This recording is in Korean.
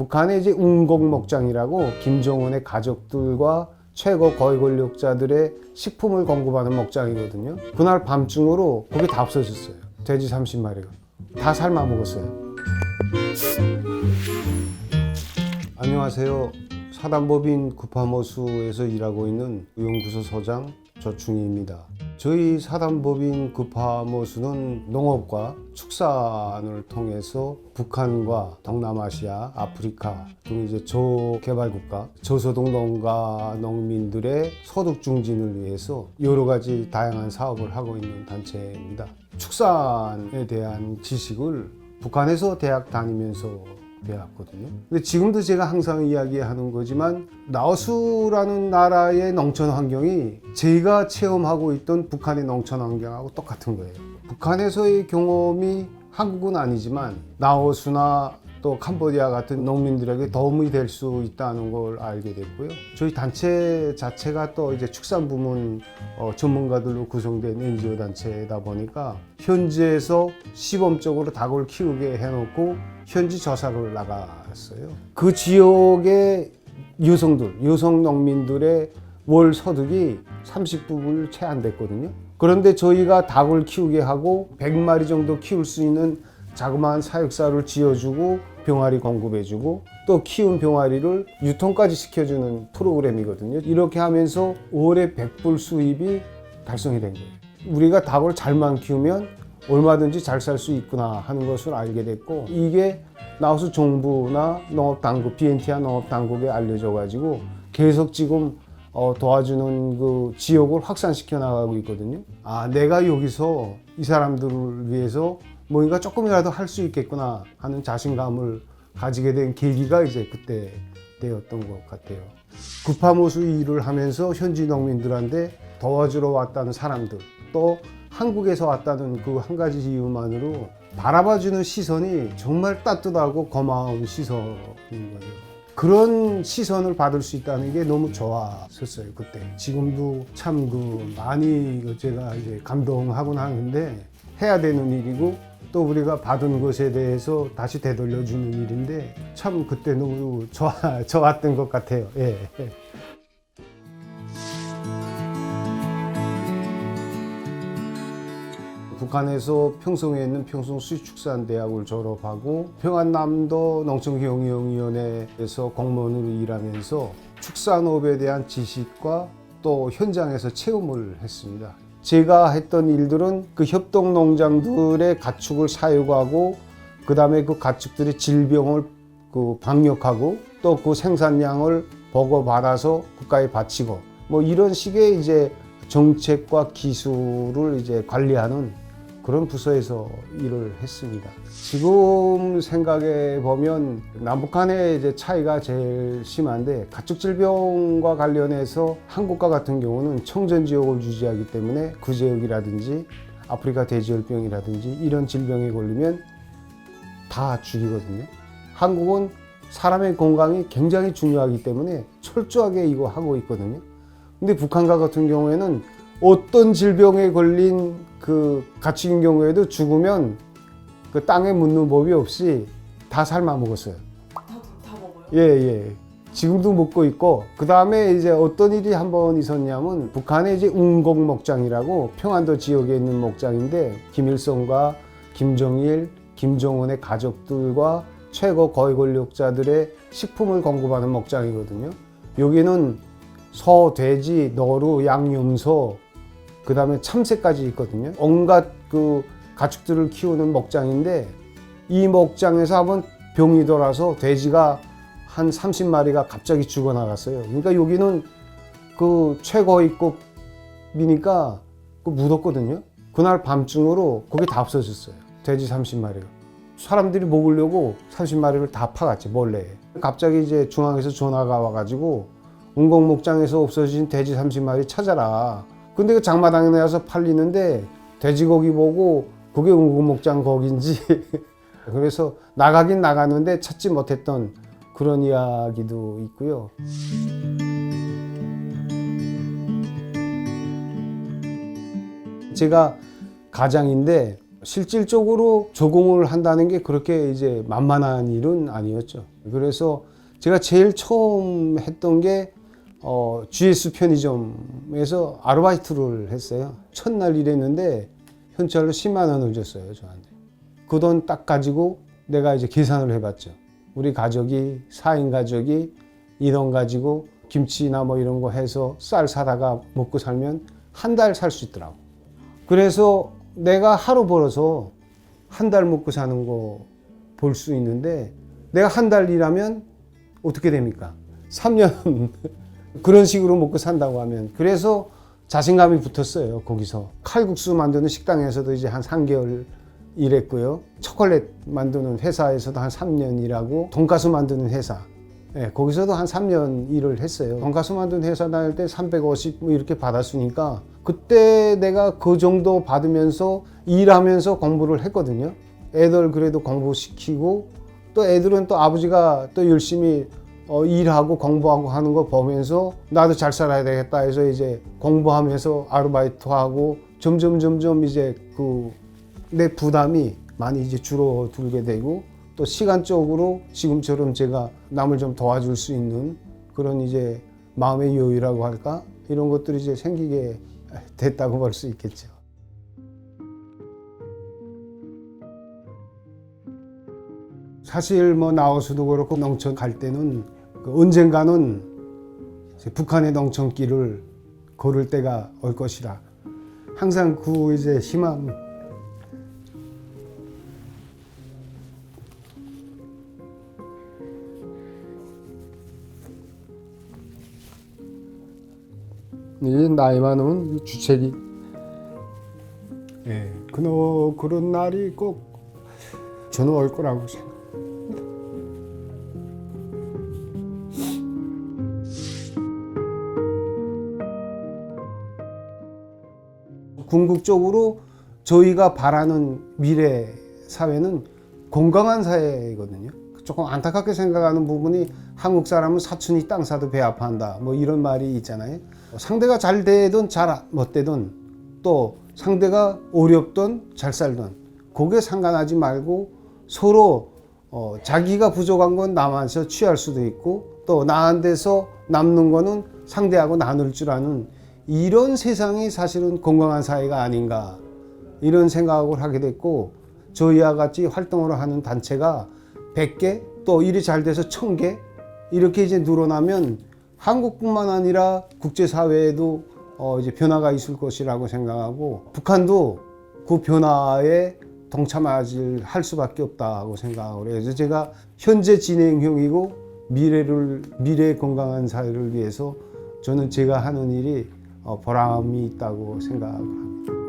북한의 이제 운곡목장이라고 김정은의 가족들과 최고 고위 권력자들의 식품을 공급하는 목장이거든요. 그날 밤중으로 거기 다 없어졌어요. 돼지 30마리가. 다 삶아 먹었어요. 안녕하세요. 사단법인 구파모수에서 일하고 있는 연구소 소장 조충희입니다. 저희 사단법인 구파모수는 농업과 축산을 통해서 북한과 동남아시아, 아프리카 등 이제 저개발국가, 저소득 농가 농민들의 소득 증진을 위해서 여러 가지 다양한 사업을 하고 있는 단체입니다. 축산에 대한 지식을 북한에서 대학 다니면서 배웠거든요. 근데 지금도 제가 항상 이야기하는 거지만 라오스라는 나라의 농촌 환경이 제가 체험하고 있던 북한의 농촌 환경하고 똑같은 거예요. 북한에서의 경험이 한국은 아니지만 라오스나 또 캄보디아 같은 농민들에게 도움이 될 수 있다는 걸 알게 됐고요. 저희 단체 자체가 또 이제 축산 부문 전문가들로 구성된 NGO 단체다 보니까 현지에서 시범적으로 닭을 키우게 해놓고 현지 조사를 나갔어요. 그 지역의 여성 농민들의 월 소득이 30불 채 안 됐거든요. 그런데 저희가 닭을 키우게 하고 100마리 정도 키울 수 있는 자그마한 사육사를 지어주고 병아리 공급해주고 또 키운 병아리를 유통까지 시켜주는 프로그램이거든요. 이렇게 하면서 월에 100불 수입이 달성이 된 거예요. 우리가 닭을 잘만 키우면 얼마든지 잘 살 수 있구나 하는 것을 알게 됐고, 이게 라오스 정부나 농업당국, 비엔티아 농업당국에 알려져가지고 계속 지금 도와주는 그 지역을 확산시켜 나가고 있거든요. 아, 내가 여기서 이 사람들을 위해서 뭔가 조금이라도 할 수 있겠구나 하는 자신감을 가지게 된 계기가 이제 그때 되었던 것 같아요. 구파모수 일을 하면서 현지 농민들한테 도와주러 왔다는 사람들, 또 한국에서 왔다는 그 한 가지 이유만으로 바라봐주는 시선이 정말 따뜻하고 고마운 시선인 거예요. 그런 시선을 받을 수 있다는 게 너무 좋았었어요, 그때. 지금도 참 많이 제가 이제 감동하곤 하는데, 해야 되는 일이고 또 우리가 받은 것에 대해서 다시 되돌려주는 일인데 참 그때 너무 좋았던 것 같아요. 예. 북한에서 평성에 있는 평성수축산대학을 졸업하고 평안남도 농촌경영위원회에서 공무원으로 일하면서 축산업에 대한 지식과 또 현장에서 체험을 했습니다. 제가 했던 일들은 그 협동농장들의 가축을 사육하고 그 다음에 그 가축들의 질병을 방역하고 또 그 생산량을 보고받아서 국가에 바치고 뭐 이런 식의 이제 정책과 기술을 이제 관리하는 그런 부서에서 일을 했습니다. 지금 생각해 보면 남북한의 이제 차이가 제일 심한데, 가축 질병과 관련해서 한국과 같은 경우는 청정 지역을 유지하기 때문에 그 지역이라든지 아프리카 돼지열병이라든지 이런 질병에 걸리면 다 죽이거든요. 한국은 사람의 건강이 굉장히 중요하기 때문에 철저하게 이거 하고 있거든요. 근데 북한과 같은 경우에는 어떤 질병에 걸린 그 가축인 경우에도 죽으면 그 땅에 묻는 법이 없이 다 삶아 먹었어요. 다 먹어요? 예. 지금도 먹고 있고, 그 다음에 이제 어떤 일이 한번 있었냐면, 북한의 이제 운곡목장이라고 평안도 지역에 있는 목장인데, 김일성과 김정일, 김정은의 가족들과 최고 고위 권력자들의 식품을 공급하는 목장이거든요. 여기는 소, 돼지, 너루, 양, 염소, 그 다음에 참새까지 있거든요. 온갖 그 가축들을 키우는 목장인데, 이 목장에서 한번 병이 돌아서 돼지가 한 30마리가 갑자기 죽어나갔어요. 그러니까 여기는 그 최고위급이니까 묻었거든요. 그날 밤중으로 거기 다 없어졌어요. 돼지 30마리가. 사람들이 먹으려고 30마리를 다 파갔지, 몰래. 갑자기 이제 중앙에서 전화가 와가지고 운곡목장에서 없어진 돼지 30마리 찾아라. 근데 그 장마당에 내서 팔리는데 돼지고기 보고 그게 운곡목장 고기인지 그래서 나가긴 나갔는데 찾지 못했던 그런 이야기도 있고요. 제가 가장인데 실질적으로 조공을 한다는 게 그렇게 이제 만만한 일은 아니었죠. 그래서 제가 제일 처음 했던 게 GS 편의점에서 아르바이트를 했어요. 첫날 일했는데 현찰로 10만 원을 줬어요, 저한테. 그 돈 딱 가지고 내가 이제 계산을 해봤죠. 우리 가족이 4인 가족이 이 돈 가지고 김치나 뭐 이런 거 해서 쌀 사다가 먹고 살면 한 달 살 수 있더라고. 그래서 내가 하루 벌어서 한 달 먹고 사는 거 볼 수 있는데 내가 한 달 일하면 어떻게 됩니까? 3년 그런 식으로 먹고 산다고 하면. 그래서 자신감이 붙었어요. 거기서 칼국수 만드는 식당에서도 이제 한 3개월 일했고요. 초콜릿 만드는 회사에서도 한 3년 일하고, 돈가스 만드는 회사, 거기서도 한 3년 일을 했어요. 돈가스 만드는 회사 다닐 때 350 뭐 이렇게 받았으니까 그때 내가 그 정도 받으면서 일하면서 공부를 했거든요. 애들 그래도 공부시키고, 또 애들은 또 아버지가 또 열심히 일하고 공부하고 하는 거 보면서 나도 잘 살아야 되겠다 해서 이제 공부하면서 아르바이트하고 점점 이제 내 부담이 많이 이제 줄어들게 되고, 또 시간적으로 지금처럼 제가 남을 좀 도와줄 수 있는 그런 이제 마음의 여유라고 할까? 이런 것들이 이제 생기게 됐다고 볼 수 있겠죠. 사실 뭐 나와서도 그렇고 농촌 갈 때는 언젠가는 북한의 농촌길을 걸을 때가 올 것이라 항상 그 이제 희망. 이 나이 많으면 주책이, 그런 날이 꼭 저는 올 거라고 생각합니다. 궁극적으로 저희가 바라는 미래 사회는 건강한 사회거든요. 조금 안타깝게 생각하는 부분이 한국 사람은 사촌이 땅 사도 배 아파한다 뭐 이런 말이 있잖아요. 상대가 잘 되든 잘 못 되든, 또 상대가 어렵든 잘 살든 그게 상관하지 말고 서로 자기가 부족한 건 남한테서 취할 수도 있고, 또 나한테서 남는 거는 상대하고 나눌 줄 아는 이런 세상이 사실은 건강한 사회가 아닌가, 이런 생각을 하게 됐고, 저희와 같이 활동을 하는 단체가 100개, 또 일이 잘 돼서 1000개 이렇게 이제 늘어나면 한국뿐만 아니라 국제사회에도 이제 변화가 있을 것이라고 생각하고, 북한도 그 변화에 동참하질 할 수밖에 없다고 생각하고, 그래서 제가 현재 진행형이고 미래 건강한 사회를 위해서 저는 제가 하는 일이 보람이 있다고 생각합니다.